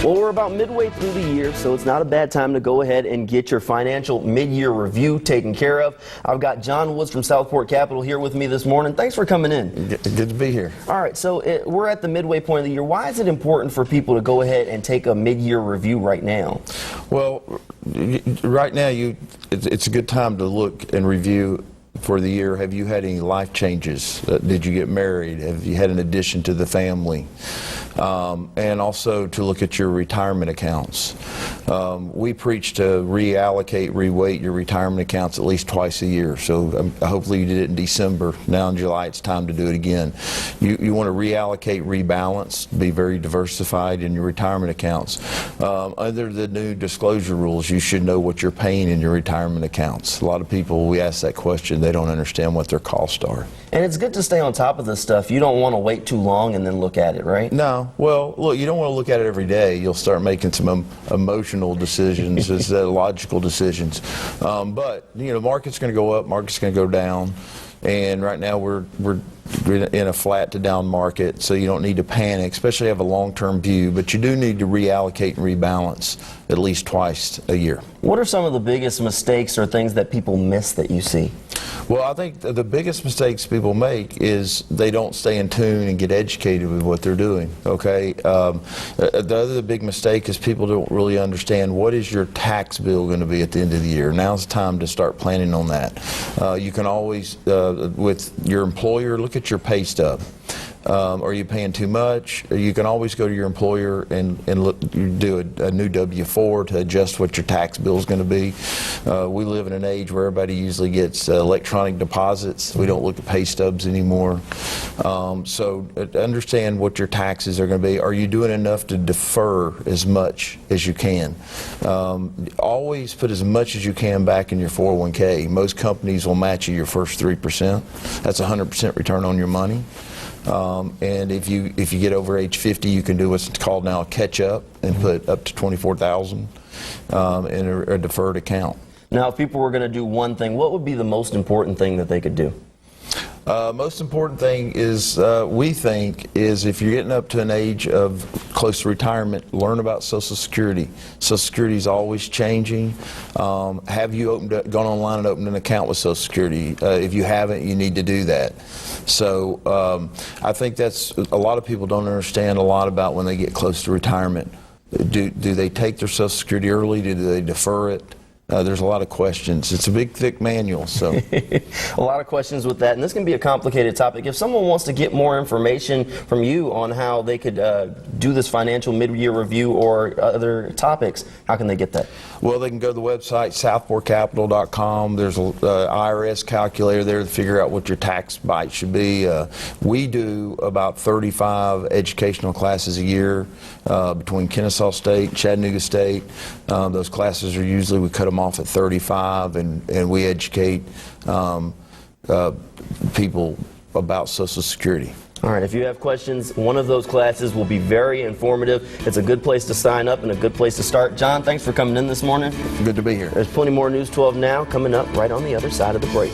Well, we're about midway through the year, so it's not a bad time to go ahead and get your financial mid-year review taken care of. I've got Joh Woods from Southport Capital here with me this morning. Thanks for coming in. Good to be here. All right, so we're at the midway point of the year. Why is it important for people to go ahead and take a mid-year review right now? Well, right now it's a good time to look and review for the year. Have you had any life changes? Did you get married? Have you had an addition to the family? And also to look at your retirement accounts. We preach to reallocate, reweight your retirement accounts at least twice a year. So hopefully you did it in December. Now in July it's time to do it again. You want to reallocate, rebalance, be very diversified in your retirement accounts. Under the new disclosure rules, you should know what you're paying in your retirement accounts. A lot of people, we ask that question, they don't understand what their costs are. And it's good to stay on top of this stuff. You don't want to wait too long and then look at it, right? No. Well, look, you don't want to look at it every day. You'll start making some emotional decisions instead of logical decisions. But, you know, market's going to go up, market's going to go down. And right now we're in a flat to down market, so you don't need to panic, especially have a long-term view, but you do need to reallocate and rebalance at least twice a year. What are some of the biggest mistakes or things that people miss that you see? Well, I think the biggest mistakes people make is they don't stay in tune and get educated with what they're doing, okay? The other big mistake is people don't really understand what is your tax bill going to be at the end of the year. Now's the time to start planning on that. You can always, with your employer, look at your pay stub. Are you paying too much? You can always go to your employer and look, you do a new W-4 to adjust what your tax bill is going to be. We live in an age where everybody usually gets electronic deposits. We don't look at pay stubs anymore. So understand what your taxes are going to be. Are you doing enough to defer as much as you can? Always put as much as you can back in your 401k. Most companies will match you your first 3%. That's 100% return on your money. And if you get over age 50, you can do what's called now a catch up and put up to $24,000 in a deferred account. Now, if people were going to do one thing, what would be the most important thing that they could do? Most important thing is, we think, is if you're getting up to an age of close to retirement, learn about Social Security. Social Security is always changing. Have you gone online and opened an account with Social Security? If you haven't, you need to do that. So I think that's, a lot of people don't understand a lot about when they get close to retirement. Do they take their Social Security early? Do they defer it? There's a lot of questions. It's a big, thick manual, so. A lot of questions with that, and this can be a complicated topic. If someone wants to get more information from you on how they could do this financial mid-year review or other topics, how can they get that? Well, they can go to the website, southportcapital.com. There's an IRS calculator there to figure out what your tax bite should be. We do about 35 educational classes a year between Kennesaw State, Chattanooga State. Those classes are usually, we cut them off at 35, and we educate people about Social Security. All right, if you have questions, one of those classes will be very informative. It's a good place to sign up and a good place to start. John, thanks for coming in this morning. Good to be here. There's plenty more News 12 Now coming up right on the other side of the break.